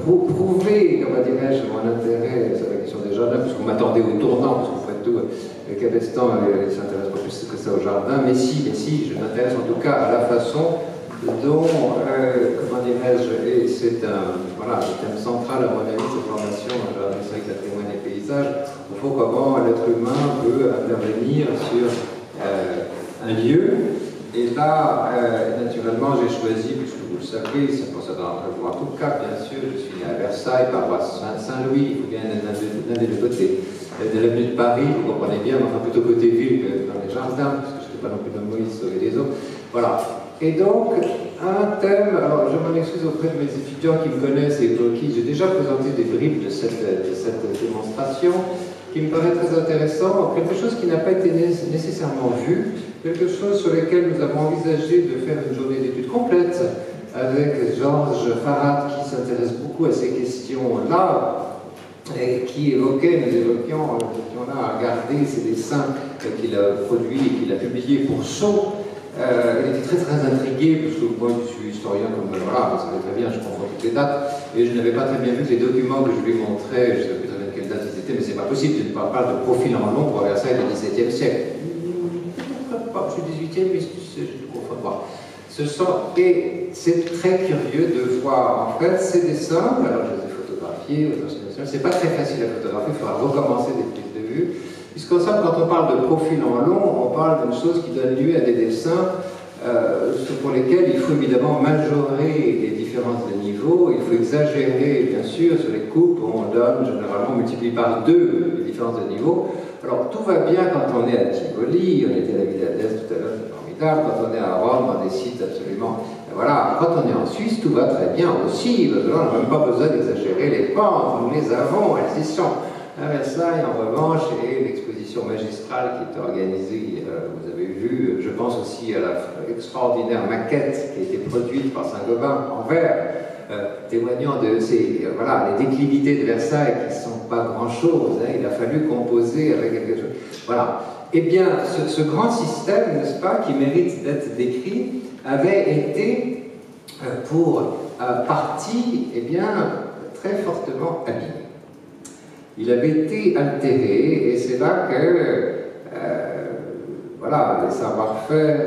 pour prouver, comment dirais-je, mon intérêt sur la question des jardins, parce qu'on m'attendait au tournant, parce qu'après tout, Cabestan ne s'intéresse pas plus que ça au jardin, mais si, je m'intéresse en tout cas à la façon dont, comment dirais-je, et c'est voilà, le thème central à mon avis de cette formation, jardin historique, patrimoine et paysage, au fond, comment l'être humain peut intervenir sur un lieu. Et là, naturellement, j'ai choisi, puisque vous le savez, ça dans en tout cas, bien sûr, je suis né à Versailles, paroisse Saint-Louis, il faut bien d'un des deux côtés de l'avenue de Paris, vous comprenez bien, mais enfin plutôt côté ville que dans les jardins, parce que je n'étais pas non plus dans Moïse sauver les eaux. Voilà. Et donc, un thème, alors je m'en excuse auprès de mes étudiants qui me connaissent et pour qui j'ai déjà présenté des bribes de cette démonstration, qui me paraît très intéressant, quelque chose qui n'a pas été nécessairement vu, quelque chose sur lequel nous avons envisagé de faire une journée d'études complète avec Georges Farad qui s'intéresse beaucoup à ces questions-là et qui évoquait, nous évoquions là à regarder ces dessins qu'il a produits et qu'il a publiés pour Sceaux. Il était très intrigué, parce que moi je suis historien comme voilà, vous savez très bien, je confonds toutes les dates, et je n'avais pas très bien vu que les documents que je lui montrais, je ne sais plus très bien de quelle date ils étaient, mais c'est pas possible, je ne parle pas de profil en long pour Versailles du XVIIe siècle. Je suis 18e, mais je ne confonds pas. Et c'est très curieux de voir en fait ces dessins, alors je les ai photographiés, c'est pas très facile à photographier, il faudra recommencer des prises de vue. Puisqu'en somme, quand on parle de profil en long, on parle d'une chose qui donne lieu à des dessins pour lesquels il faut évidemment majorer les différences de niveau, il faut exagérer bien sûr sur les coupes, on donne généralement, on multiplie par 2 les différences de niveau. Alors tout va bien quand on est à Tivoli, on était à la Villa d'Est tout à l'heure, c'est formidable, quand on est à Rome, dans des sites absolument... Voilà, quand on est en Suisse, tout va très bien aussi, on n'a même pas besoin d'exagérer les pentes, nous les avons, elles y sont. À Versailles, en revanche, et l'exposition magistrale qui est organisée, vous avez vu, je pense aussi à l'extraordinaire maquette qui a été produite par Saint-Gobain en verre, témoignant de ces, voilà, les déclivités de Versailles qui ne sont pas grand-chose, hein, il a fallu composer avec quelque chose. Voilà. Eh bien, ce grand système, n'est-ce pas, qui mérite d'être décrit, avait été, pour partie, eh bien, très fortement abîmé. Il avait été altéré, et c'est là que, voilà, les savoir-faire,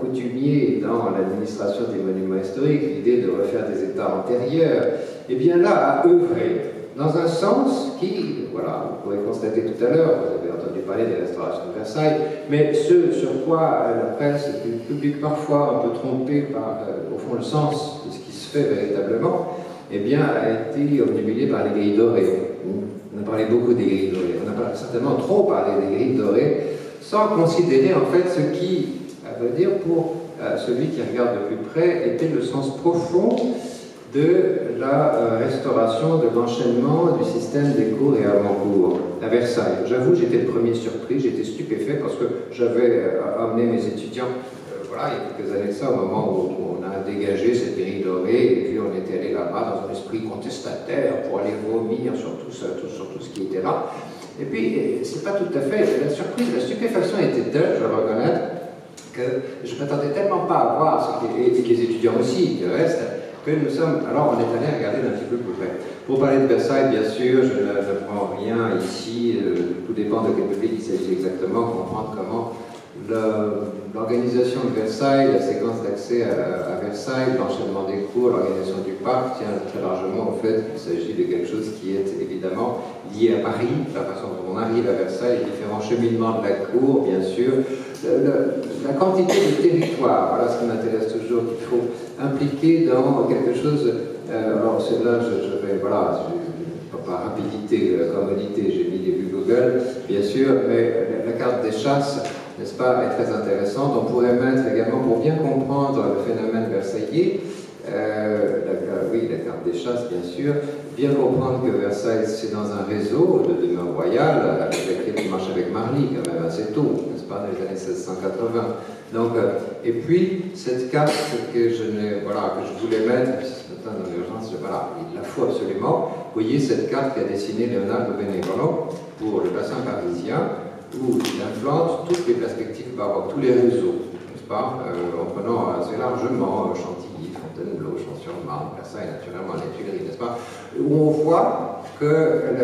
coutumiers dans l'administration des monuments historiques, l'idée de refaire des états antérieurs, eh bien là, a œuvré dans un sens qui, voilà, vous pourrez constater tout à l'heure, vous avez entendu parler des restaurations de Versailles, mais ce sur quoi la presse et le public parfois un peu trompé par, au fond, le sens de ce qui se fait véritablement, eh bien, a été obnubilé par les grilles dorées. On a parlé beaucoup des grilles dorées. On a certainement trop parlé des grilles dorées, sans considérer en fait ce qui, à vrai dire, pour celui qui regarde de plus près, était le sens profond de la restauration de l'enchaînement du système des cours et avant-cours à Versailles. J'avoue, j'étais le premier surpris, j'étais stupéfait parce que j'avais amené mes étudiants, voilà, il y a quelques années de ça, au moment où on a dégagé cette grille dorée, et puis on était allé là-bas dans un esprit contestataire pour aller vomir sur tout ce qui était là. Et puis, c'est pas tout à fait, la surprise, la stupéfaction était telle, je dois reconnaître, que je ne m'attendais tellement pas à voir, et les étudiants aussi, le reste, que nous sommes, alors on est allé regarder d'un petit peu plus près. Pour parler de Versailles, bien sûr, je ne prends rien ici, tout dépend de quel public il s'agit exactement, comprendre comment l'organisation de Versailles, la séquence d'accès à Versailles, l'enchaînement des cours, l'organisation du parc tient très largement au fait qu'il s'agit de quelque chose qui est évidemment lié à Paris, la façon dont on arrive à Versailles, les différents cheminements de la cour, bien sûr, la quantité de territoire, voilà ce qui m'intéresse toujours, qu'il faut impliquer dans quelque chose, alors c'est là, je vais, voilà, par rapidité, commodité, j'ai mis des vues Google, bien sûr, mais la carte des chasses, n'est-ce pas, est très intéressante. On pourrait mettre également, pour bien comprendre le phénomène versaillais, oui, la carte des chasses, bien sûr, bien comprendre que Versailles, c'est dans un réseau de demeures royales, avec lequel on marche avec Marly, quand même assez tôt, n'est-ce pas, dans les années 1680. Donc, et puis, cette carte que je voulais mettre, ce matin dans l'urgence, voilà, il la faut absolument. Vous voyez cette carte qu'a dessinée Leonardo Benevolo pour le bassin parisien, où il implante toutes les perspectives baroques, tous les réseaux, n'est-ce pas, en prenant assez largement Chantilly, Fontainebleau, Champs-sur-Marne, Versailles, naturellement, les Tuileries, n'est-ce pas? Où on voit que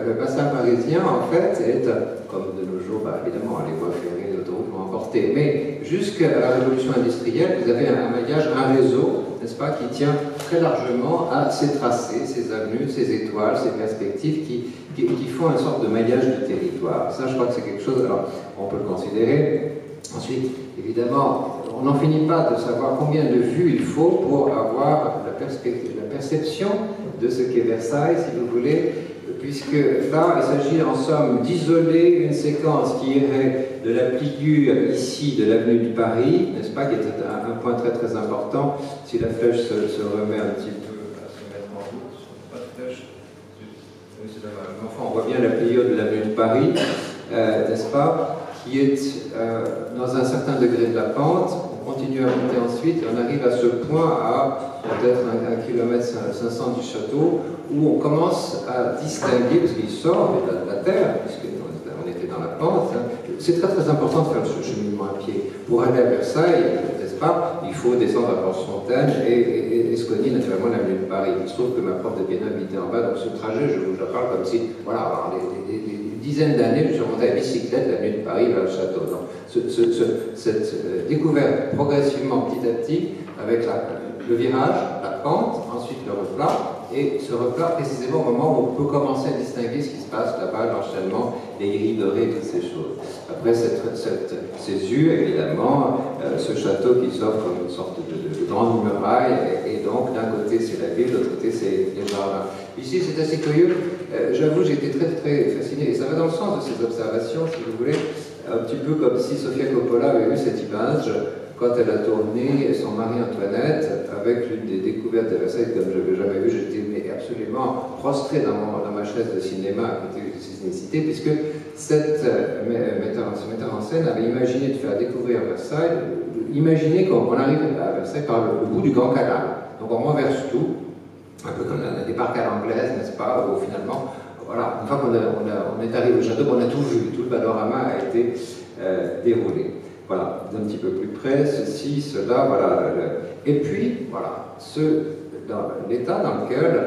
le bassin parisien, en fait, est, comme de nos jours, bah, évidemment, les voies ferrées, les autoroutes l'ont emporté, mais jusqu'à la révolution industrielle, vous avez un maillage, un réseau, n'est-ce pas, qui tient très largement à ces tracés, ces avenues, ces étoiles, ces perspectives qui font une sorte de maillage du territoire. Ça, je crois que c'est quelque chose, alors, on peut le considérer. Ensuite, évidemment, on n'en finit pas de savoir combien de vues il faut pour avoir la perception de ce qu'est Versailles, si vous voulez, puisque là, il s'agit en somme d'isoler une séquence qui irait de la Pligure, ici, de l'avenue du Paris, n'est-ce pas, qui est un point très très important. Si la flèche se remet un petit peu à se mettre en route, pas de flèche, enfin, on voit bien la Pligure de l'avenue du Paris, n'est-ce pas, qui est dans un certain degré de la pente. On continue à monter ensuite et on arrive à ce point à peut-être 1,5 km du château où on commence à distinguer, parce qu'il sort de la terre, puisqu'on était dans la pente. Hein. C'est très très important de faire ce cheminement à pied. Pour aller à Versailles, n'est-ce pas, il faut descendre à Porte-Fontaine et escogner naturellement l'avenue de Paris. Il se trouve que ma prof de piano habitait en bas, donc ce trajet, je vous en parle comme si, voilà, des dizaines d'années, je suis remonté à bicyclette l'avenue de Paris vers le château. Donc, cette découverte progressivement, petit à petit, avec le virage, la pente, ensuite le replat, et ce replat précisément au moment où on peut commencer à distinguer ce qui se passe là-bas, l'enchaînement, les grilles dorées, toutes ces choses. Après ces yeux, évidemment, ce château qui s'offre comme une sorte de grande muraille, et donc d'un côté c'est la ville, de l'autre côté c'est les jardins. Ici c'est assez curieux, j'avoue j'ai été très très fasciné, et ça va dans le sens de ces observations, si vous voulez, un petit peu comme si Sofia Coppola avait vu cette image quand elle a tourné son mari Antoinette avec l'une des découvertes de Versailles comme je n'avais jamais vu. J'étais absolument prostré dans ma chaise de cinéma à côté de Cité, puisque cette metteur en scène avait imaginé de faire découvrir Versailles, imaginé qu'on arrive à Versailles par le bout du Grand Canal. Donc on renverse tout, un peu comme dans des parcs à l'anglaise, n'est-ce pas, où finalement, voilà, une fois qu'on est arrivé au château, on a tout vu, tout le panorama a été déroulé. Voilà, d'un petit peu plus près, ceci, cela, voilà. Et puis, voilà, dans l'état dans lequel,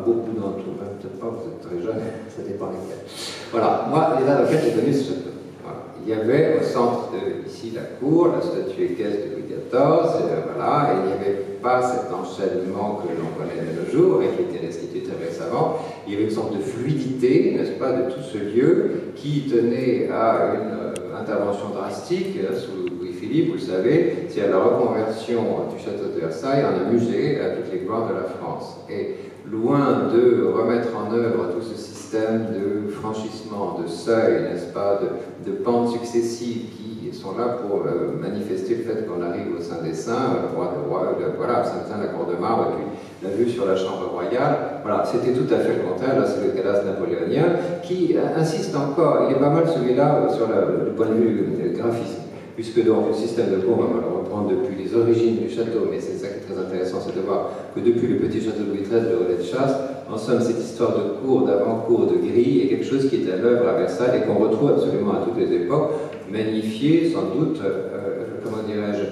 beaucoup d'entre vous, peut-être pas, vous êtes très jeunes, ça dépend lesquels. Voilà, moi, l'état dans lequel j'ai connu ce château. Voilà. Il y avait au centre ici la cour, la statue équestre de Louis XIV, voilà, et il n'y avait pas cet enchaînement que l'on connaît de nos jours et qui était restitué très récemment. Il y avait une sorte de fluidité, n'est-ce pas, de tout ce lieu qui tenait à une intervention drastique sous Louis-Philippe, vous le savez, c'est à la reconversion du château de Versailles en un musée à toutes les gloires de la France. Et loin de remettre en œuvre tout ce système de franchissement, de seuil, n'est-ce pas, de pentes successives qui sont là pour manifester le fait qu'on arrive au Saint des Saints, voilà, Saint-Saint, la Cour de Marbre, et puis la vue sur la Chambre royale, voilà, c'était tout à fait le contraire. Là c'est le cadastre napoléonien qui insiste encore, il est pas mal celui-là sur le point de vue graphisme, puisque donc le système de cour, on va le reprendre depuis les origines du château, mais c'est ça qui est très intéressant, c'est de voir que depuis le petit château de Louis XIII, le relais de chasse, en somme cette histoire de cour, d'avant-cour, de grille, est quelque chose qui est à l'œuvre à Versailles et qu'on retrouve absolument à toutes les époques, magnifié, sans doute, comment dirais-je,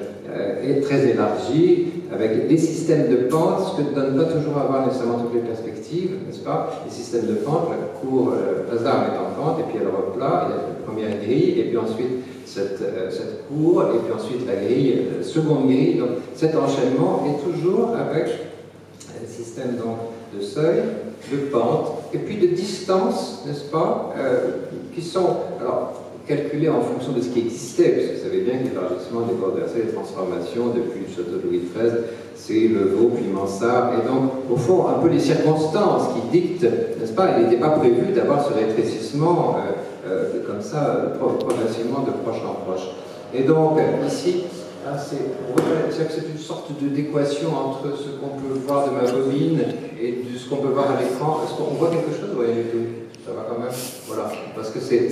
est très élargi, avec des systèmes de pente, ce que ne donne pas toujours à voir nécessairement toutes les perspectives, n'est-ce pas? Les systèmes de pente, la cour, la arme est en pente, et puis elle replat, il y a la première grille, et puis ensuite cette cour, et puis ensuite la grille, seconde grille. Donc cet enchaînement est toujours avec un système donc, de seuil, de pente, et puis de distance, n'est-ce pas, qui sont alors calculés en fonction de ce qui existait, parce que vous savez bien que l'élargissement des corps de Versailles, les transformations depuis le château de Louis XIII, c'est le Vaux puis Mansart, et donc au fond un peu les circonstances qui dictent, n'est-ce pas, il n'était pas prévu d'avoir ce rétrécissement comme ça progressivement de proche en proche. Et donc ici, c'est une sorte d'équation entre ce qu'on peut voir de ma bobine et de ce qu'on peut voir à l'écran. Est-ce qu'on voit quelque chose? Oui, ça va quand même. Voilà, parce que c'est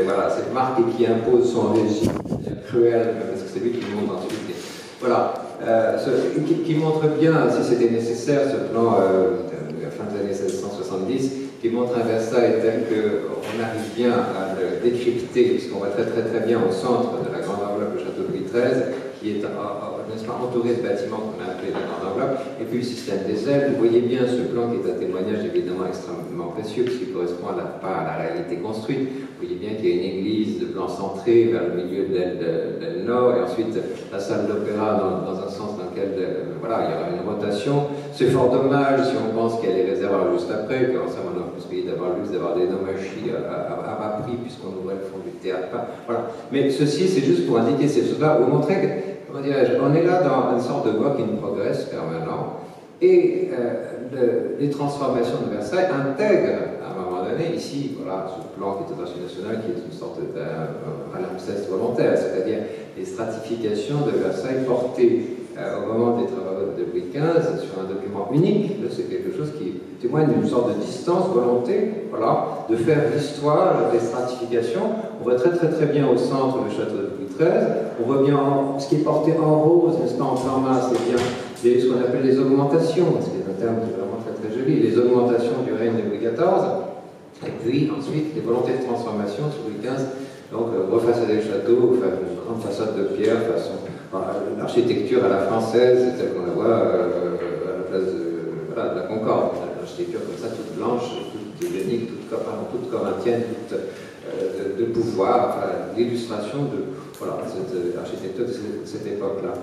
voilà, cette marque qui impose son régime cruel, parce que c'est lui qui montre ensuite. Voilà, qui montre bien, si c'était nécessaire, ce plan de la fin des années 1670, qui montre un Versailles tel qu'on arrive bien à le décrypter, puisqu'on voit très bien au centre de la grande enveloppe du château de Louis XIII, qui qui est n'est-ce pas, entouré de bâtiments qu'on a appelés la grande enveloppe, et puis le système des ailes. Vous voyez bien ce plan qui est un témoignage évidemment extrêmement précieux, puisqu'il correspond pas à la réalité construite. Vous voyez bien qu'il y a une église de plan centré vers le milieu de l'aile nord, et ensuite la salle d'opéra dans un sens dans lequel voilà, il y aura une rotation. C'est fort dommage si on pense qu'il y a les réservoirs juste après, que ça on a plus d'avoir le luxe d'avoir des nomachis à bas prix, puisqu'on ouvrait le fond du théâtre. Voilà. Mais ceci, c'est juste pour indiquer ces choses-là, vous montrer que, comment dirais-je, on est là dans une sorte de work in progress permanent, et les transformations de Versailles intègrent à un moment donné, ici, voilà, ce plan qui est au marché national, qui est une sorte d'alimpseste volontaire, c'est-à-dire les stratifications de Versailles portées au moment des travaux de Louis XV sur un document unique. C'est quelque chose qui témoigne d'une sorte de distance, volonté, voilà, de faire l'histoire des stratifications. On voit très bien au centre le château de Louis XIII, on voit bien ce qui est porté en rose, n'est-ce pas, en format, c'est bien ce qu'on appelle les augmentations, ce qui est un terme qui est vraiment très joli, les augmentations du règne de Louis XIV, et puis ensuite les volontés de transformation sur Louis XV, donc refaçader le château, faire une grande façade de pierre, façon l'architecture à la française, telle qu'on la voit à la place de la Concorde, l'architecture comme ça, toute blanche, toute génique, toute corinthienne, toute de pouvoir, enfin, l'illustration de voilà, cette architecture de cette époque-là.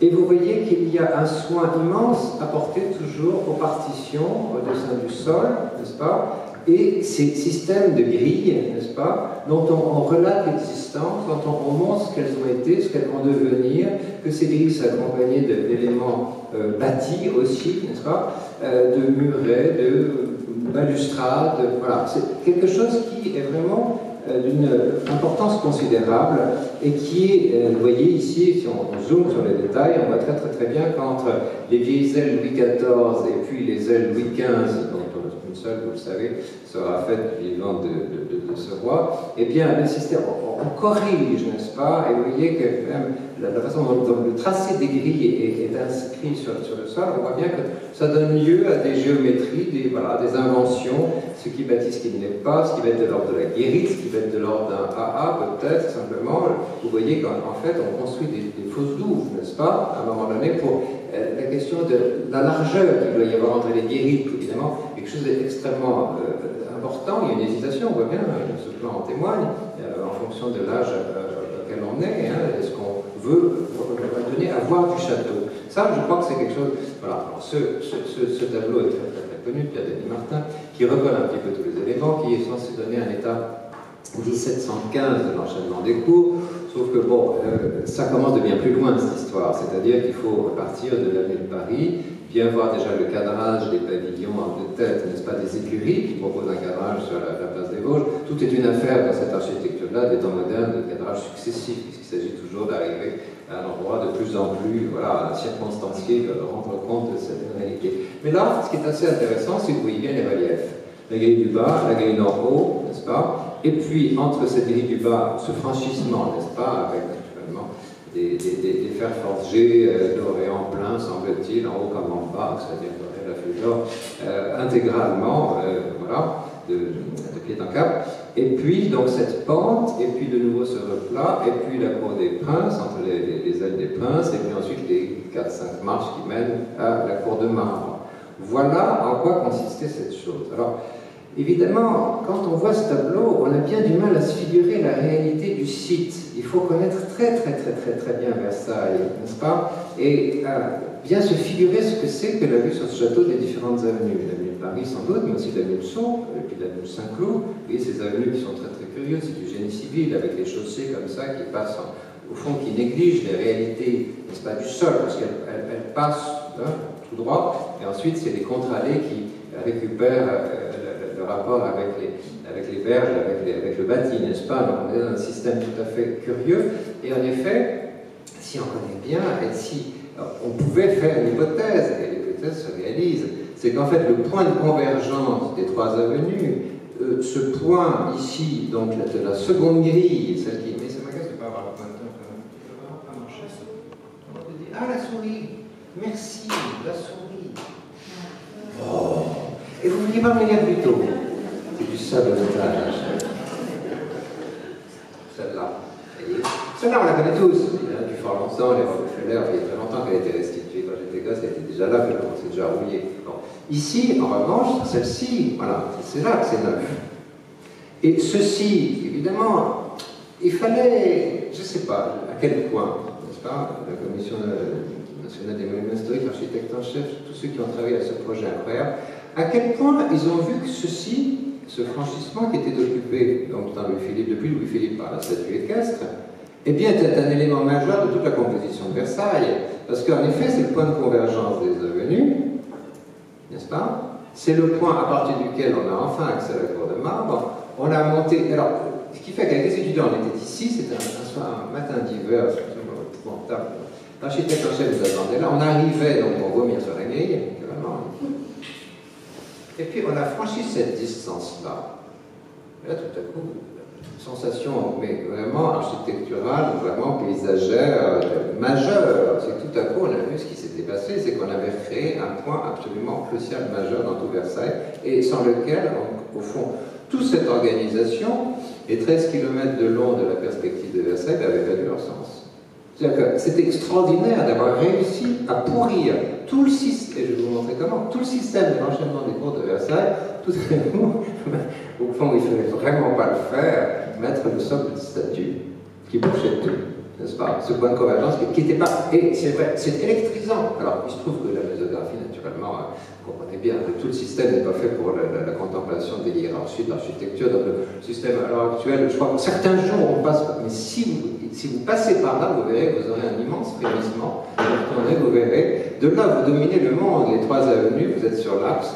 Et vous voyez qu'il y a un soin immense apporté toujours aux partitions, au dessin du sol, n'est-ce pas, et ces systèmes de grilles, n'est-ce pas, dont on relate l'existence, dont on montre ce qu'elles ont été, ce qu'elles vont devenir, que ces grilles s'accompagnaient d'éléments bâtis aussi, n'est-ce pas, de murets, de balustrades, voilà. C'est quelque chose qui est vraiment d'une importance considérable et qui est, vous voyez ici, si on zoome sur les détails, on voit très bien qu'entre les vieilles ailes Louis XIV et puis les ailes Louis XV, dont une seule, vous le savez, sera faite du vivant de ce roi, eh bien, le système, on corrige, n'est-ce pas, et vous voyez que même la façon dont le tracé des grilles est inscrit sur le sol, on voit bien que ça donne lieu à des géométries, des inventions, ce qui bâtit ce qui ne l'est pas, ce qui va être de l'ordre de la guérite, ce qui va être de l'ordre d'un AA, peut-être, simplement. Vous voyez qu'en fait, on construit des fausses douves, n'est-ce pas, à un moment donné, pour la question de la largeur qu'il doit y avoir entre les guérites, évidemment, quelque chose d'extrêmement important. Il y a une hésitation, on voit bien, ce plan en témoigne, en fonction de l'âge auquel on est, est-ce qu'on veut donner à voir du château. Ça, je crois que c'est quelque chose. Voilà, alors ce tableau est très connu, Pierre Denis Martin, qui recolle un petit peu tous les éléments, qui est censé donner un état 1715 de l'enchaînement des cours, sauf que bon, ça commence de bien plus loin cette histoire, c'est-à-dire qu'il faut partir de l'avenue de Paris, bien voir déjà le cadrage des pavillons en deux têtes, n'est-ce pas, des écuries qui proposent un cadrage sur la place des Vosges. Tout est une affaire dans cette architecture-là, des temps modernes, de cadrage successifs, puisqu'il s'agit toujours d'arriver à un endroit de plus en plus circonstancié, de rendre compte de cette réalité. Mais là, ce qui est assez intéressant, c'est que vous voyez bien les reliefs. La grille du bas, la grille nord-haut, n'est-ce pas? Et puis, entre cette grille du bas, ce franchissement, n'est-ce pas, avec naturellement des fers forgés, dorés en plein, semble-t-il, en haut comme en bas, c'est-à-dire la feuille d'or, intégralement, voilà, de pied en cap. Et puis, donc, cette pente, et puis de nouveau ce replat, et puis la cour des princes, entre les ailes des princes, et puis ensuite les 4-5 marches qui mènent à la cour de marbre. Voilà en quoi consistait cette chose. Alors, évidemment, quand on voit ce tableau, on a bien du mal à se figurer la réalité du site. Il faut connaître très bien Versailles, n'est-ce pas? Et bien se figurer ce que c'est que la vue sur ce château des différentes avenues. L'avenue de Paris sans doute, mais aussi l'avenue de Sceaux, et puis l'avenue de Saint-Cloud. Vous voyez ces avenues qui sont très curieuses, c'est du génie civil, avec les chaussées comme ça qui passent, au fond, qui négligent les réalités, n'est-ce pas, du sol, parce qu'elles passent tout droit, et ensuite c'est les contre-allées qui récupèrent le rapport avec les berges, avec le bâti, n'est-ce pas? Donc on est dans un système tout à fait curieux, et en effet, si on connaît bien, et si on pouvait faire une hypothèse, et l'hypothèse se réalise, c'est qu'en fait le point de convergence des trois avenues, ce point ici, donc de la seconde grille, celle qui... Mais ça m'agace de ne pas avoir le pointeur, pas marcher. Ah, la souris! Merci, la souris. Oh. Et vous ne vouliez pas me lire plus tôt? C'est du sabotage. Celle-là. Celle-là, on la connaît tous. Depuis fort longtemps, les l'air, il y a très longtemps qu'elle a été restituée. Quand j'étais gosse, elle était déjà là, elle commençait déjà à rouiller. Bon. Ici, en revanche, celle-ci, voilà, c'est là que c'est neuf. Et ceci, évidemment, il fallait, je ne sais pas à quel point, n'est-ce pas, la Commission nationale des monuments historiques, l'architecte en chef, tous ceux qui ont travaillé à ce projet incroyable, à quel point ils ont vu que ceci, ce franchissement qui était occupé donc, dans Louis-Philippe, depuis Louis-Philippe par la statue équestre, eh bien, était un élément majeur de toute la composition de Versailles. Parce qu'en effet, c'est le point de convergence des avenues, n'est-ce pas? C'est le point à partir duquel on a enfin accès à la cour de marbre. On a monté. Alors, ce qui fait qu'avec les étudiants, on était ici, c'était un matin d'hiver, l'architecte en chef nous attendait là. On arrivait, donc on vomit sur la grille, vraiment. Et puis on a franchi cette distance-là. Et là, tout à coup, sensation, mais vraiment architecturale, vraiment paysagère, majeure. C'est que tout à coup, on a vu ce qui s'était passé, c'est qu'on avait créé un point absolument crucial, majeur dans tout Versailles, et sans lequel, au fond, toute cette organisation, les 13 km de long de la perspective de Versailles, avait perdu leur sens. C'est-à-dire que c'était extraordinaire d'avoir réussi à pourrir tout le système, et je vais vous montrer comment, tout le système de l'enchaînement des cours de Versailles, tout à coup, au fond, il ne fallait vraiment pas le faire, mettre le socle de statue qui bouchait tout, n'est-ce pas? Ce point de convergence qui n'était pas. Et c'est vrai, c'est électrisant. Alors, il se trouve que la mésographie, naturellement, vous comprenez bien que tout le système n'est pas fait pour la contemplation des hiérarchies de l'architecture. Donc, le système à l'heure actuelle, je crois que certains jours on passe, mais si vous passez par là, vous verrez, vous aurez un immense frémissement. Vous verrez, de là, vous dominez le monde, les 3 avenues, vous êtes sur l'axe,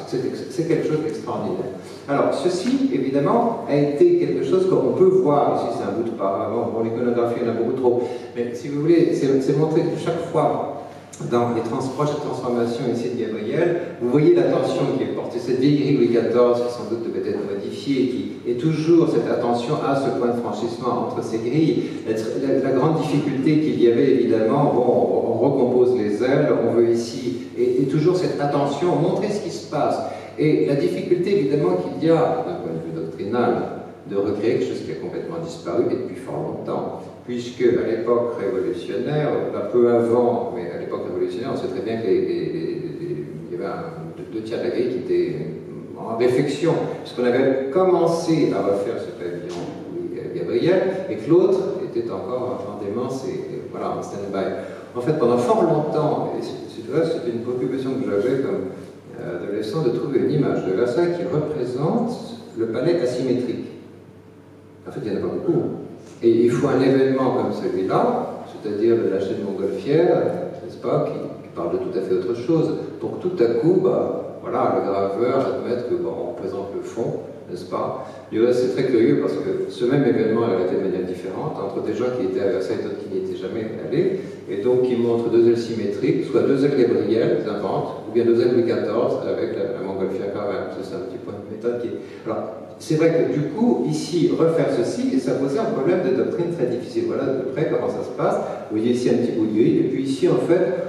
c'est quelque chose d'extraordinaire. Alors, ceci, évidemment, a été quelque chose qu'on peut voir, ici c'est un bout de paravent, bon, l'iconographie, il y en a beaucoup trop, mais si vous voulez, c'est montré que chaque fois, dans les proches transformations ici de Gabriel, vous voyez l'attention qui est portée, cette vieille grille Louis XIV, qui sans doute devait être modifiée, qui est toujours cette attention à ce point de franchissement entre ces grilles, la grande difficulté qu'il y avait évidemment, bon, on recompose les ailes, on veut ici, et toujours cette attention, montrer ce qui se passe. Et la difficulté évidemment qu'il y a, d'un point de vue doctrinal, de recréer quelque chose qui a complètement disparu et depuis fort longtemps. Puisque à l'époque révolutionnaire, un peu avant, mais à l'époque révolutionnaire, on sait très bien qu'il y avait 2 tiers de la grille qui était en réflexion, puisqu'on avait commencé à refaire ce pavillon Gabriel, et que l'autre était encore en démence et voilà, en stand-by. En fait, pendant fort longtemps, et c'était une préoccupation que j'avais comme adolescent, de trouver une image de Versailles qui représente le palais asymétrique. En fait, il n'y en a pas beaucoup. Et il faut un événement comme celui-là, c'est-à-dire de la chaîne montgolfière, n'est-ce pas, qui parle de tout à fait autre chose, pour que tout à coup, voilà, le graveur admette que on représente le fond, n'est-ce pas? C'est très curieux parce que ce même événement est arrêté de manière différente entre des gens qui étaient à Versailles et d'autres qui n'y étaient jamais allés, et donc qui montrent 2 ailes symétriques, soit 2 ailes Gabriel, ils inventent, ou bien 2 ailes Louis XIV avec la montgolfière quand même. Ça, c'est un petit point de méthode qui est. Alors, c'est vrai que du coup, ici, refaire ceci, ça posait un problème de doctrine très difficile. Voilà de près comment ça se passe. Vous voyez ici un petit bout de grille, et puis ici, en fait,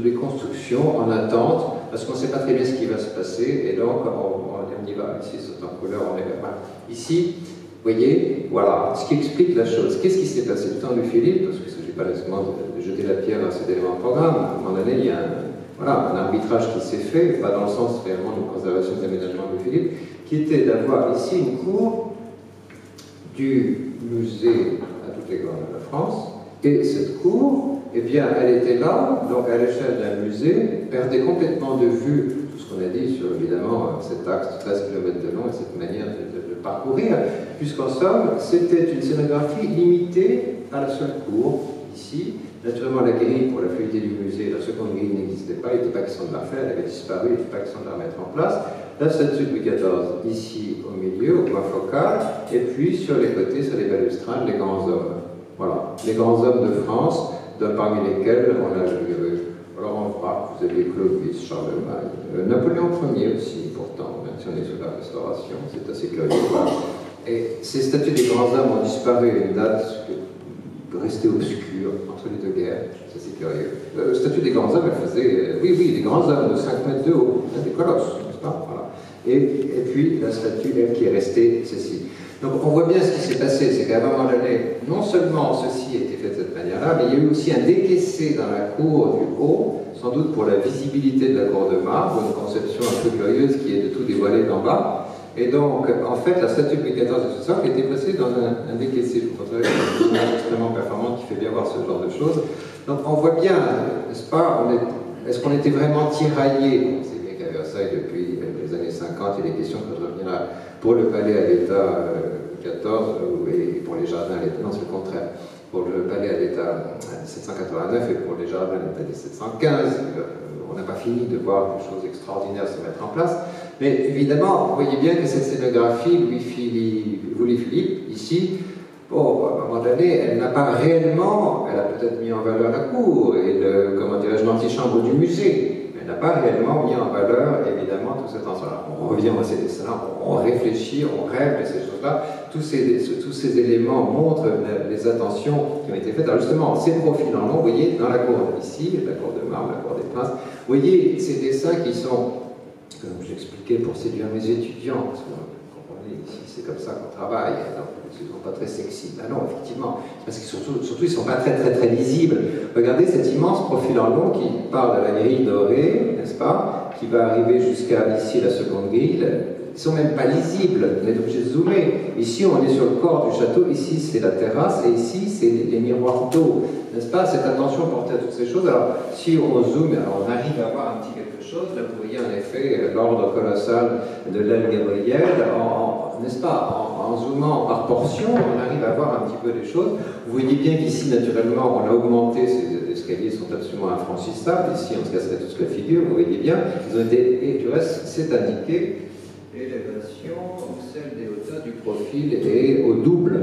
des constructions en attente, parce qu'on ne sait pas très bien ce qui va se passer, et donc on y va. Ici, c'est en couleur, on est là. Ici, vous voyez, voilà, ce qui explique la chose. Qu'est-ce qui s'est passé le temps de Philippe? Parce que je n'ai pas nécessairement de jeter la pierre à cet élément de programme. À un moment donné, il y a un arbitrage qui s'est fait, pas dans le sens réellement de conservation de l'aménagement de Philippe, qui était d'avoir ici une cour du musée à toutes les grandes de la France, et cette cour, eh bien, elle était là, donc à l'échelle d'un musée, perdait complètement de vue tout ce qu'on a dit sur, évidemment, cet axe de 13 km de long et cette manière de parcourir, puisqu'en somme, c'était une scénographie limitée à la seule cour, ici. Naturellement, la grille pour la fluidité du musée, la seconde grille n'existait pas, il n'était pas question de la faire, elle avait disparu, il n'était pas question de la remettre en place. La statue de Louis XIV, ici au milieu, au point focal, et puis sur les côtés, sur les balustrades, les grands hommes. Voilà, les grands hommes de France, parmi lesquels on a Laurent Braque, vous avez Clovis, Charlemagne, Napoléon Ier aussi, pourtant, même si on est sous la Restauration, c'est assez curieux. Voilà. Et ces statues des grands hommes ont disparu à une date restée obscure entre les 2 guerres, c'est assez curieux. La statue des grands hommes, elle faisait, oui, des grands hommes de 5 mètres de haut, des colosses, n'est-ce pas? Voilà. Et puis la statue, elle, qui est restée, ceci. Donc on voit bien ce qui s'est passé, c'est qu'à un moment donné, non seulement ceci a été fait de cette manière-là, mais il y a eu aussi un décaissé dans la cour du haut, sans doute pour la visibilité de la cour de marbre, une conception un peu curieuse qui est de tout dévoiler d'en bas. Et donc, en fait, la statue de Louis XIV de ce socle était placée dans un décaissé. Je vous montrerai une image extrêmement performante qui fait bien voir ce genre de choses. Donc on voit bien, n'est-ce pas, est-ce qu'on était vraiment tiraillé? C'est bien qu'à Versailles, depuis les années 50, il y a des questions que je reviendrai pour le palais à l'état 14 et pour les jardins à l'état, non c'est le contraire, pour le palais à l'état 1789 et pour les jardins à l'état 1715, on n'a pas fini de voir des choses extraordinaires se mettre en place, mais évidemment, vous voyez bien que cette scénographie, Louis-Philippe, ici, bon, à un moment donné, elle n'a pas réellement, elle a peut-être mis en valeur la cour et l'antichambre du musée, n'a pas réellement mis en valeur, évidemment, tout cet ensemble. On revient à ces dessins-là, on réfléchit, on rêve de ces choses-là. Tous ces éléments montrent les attentions qui ont été faites. Alors justement, ces profils en long, vous voyez, dans la cour ici, la cour de marbre, la cour des princes, vous voyez ces dessins qui sont, comme j'expliquais, pour séduire mes étudiants, parce que vous comprenez, ici, c'est comme ça qu'on travaille. Donc, ils ne sont pas très sexy. Ben non, effectivement, parce que surtout ils ne sont pas très lisibles. Regardez cet immense profil en long qui part de la grille dorée, n'est-ce pas, qui va arriver jusqu'à ici la seconde grille. Ils ne sont même pas lisibles, on est obligé de zoomer. Ici, on est sur le corps du château, ici, c'est la terrasse, et ici, c'est les miroirs d'eau, n'est-ce pas? Cette attention portée à toutes ces choses. Alors, si on zoome, alors on arrive à voir un petit quelque chose. Là, vous voyez en effet l'ordre colossal de l'aile Gabrielle, n'est-ce pas, en zoomant par portion, on arrive à voir un petit peu les choses. Vous voyez bien qu'ici, naturellement, on a augmenté, ces escaliers sont absolument infranchissables. Ici, on se casserait tous la figure, vous voyez bien. Ils ont été, et du reste, c'est indiqué, l'élévation, celle des hauteurs du profil est au double,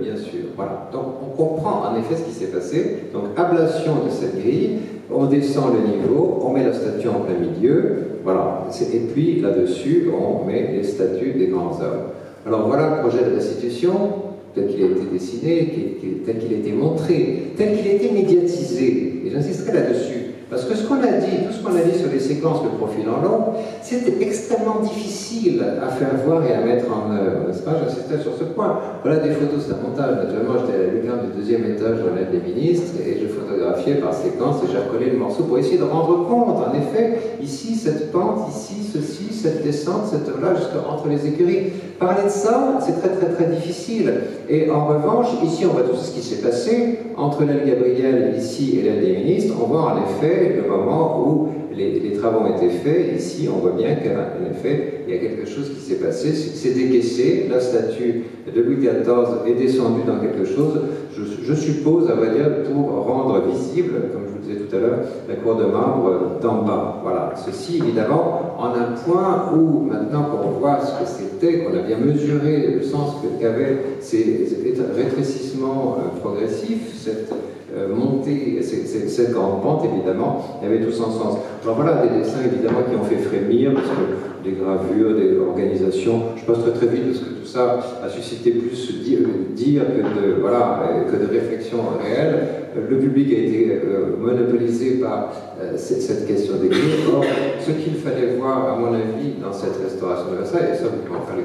bien sûr. Voilà. Donc, on comprend en effet ce qui s'est passé. Donc, ablation de cette grille, on descend le niveau, on met la statue en plein milieu, voilà. Et puis, là-dessus, on met les statues des grands hommes. Alors, voilà le projet de restitution, tel qu'il a été dessiné, tel qu'il a été montré, tel qu'il a été médiatisé. Et j'insisterai là-dessus. Parce que tout ce qu'on a dit sur les séquences de profil en long, c'était extrêmement difficile à faire voir et à mettre en œuvre, n'est-ce pas? J'insistais sur ce point. Voilà des photos, c'est un montage. Naturellement, j'étais à la lucarne du deuxième étage dans l'aide des ministres et je photographiais par séquence et j'ai recollé le morceau pour essayer de rendre compte. En effet, ici, cette pente, ici, ceci, cette descente, cette là, entre les écuries. Parler de ça, c'est très difficile. Et en revanche, ici, on voit tout ce qui s'est passé entre l'aile Gabrielle, ici, et l'aile des ministres. On voit en effet le moment où les travaux ont été faits. Ici, on voit bien qu'en effet, il y a quelque chose qui s'est passé, c'est décaissé, la statue de Louis XIV est descendue dans quelque chose, je suppose, à vrai dire, pour rendre visible, comme je vous disais tout à l'heure, la cour de marbre d'en bas. Voilà, ceci évidemment en un point où, maintenant qu'on voit ce que c'était, qu'on a bien mesuré le sens qu'avaient ces rétrécissements progressifs, cette montée, cette grande pente, évidemment, il y avait tout son sens. Alors voilà des dessins, évidemment, qui ont fait frémir, parce que des gravures, des organisations, je passe très vite, parce que tout ça a suscité plus dire que de réflexion réelle. Le public a été monopolisé par cette question des livres. Or, ce qu'il fallait voir, à mon avis, dans cette restauration de Versailles, et ça, vous pouvez en faire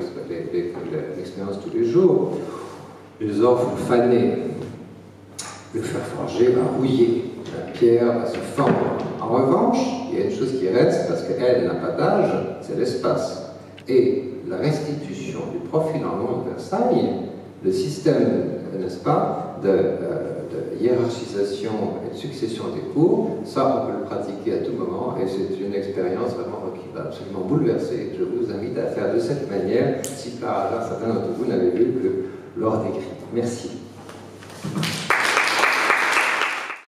l'expérience tous les jours, les orfèvres fanés, le fer forgé va rouiller, la pierre va se fendre. En revanche, il y a une chose qui reste, parce qu'elle n'a pas d'âge, c'est l'espace. Et la restitution du profil en long de Versailles, le système, n'est-ce pas, de hiérarchisation et de succession des cours, ça on peut le pratiquer à tout moment, et c'est une expérience vraiment qui va absolument bouleverser. Je vous invite à faire de cette manière, si par hasard certains d'entre vous n'avaient vu que l'ordre écrit. Merci.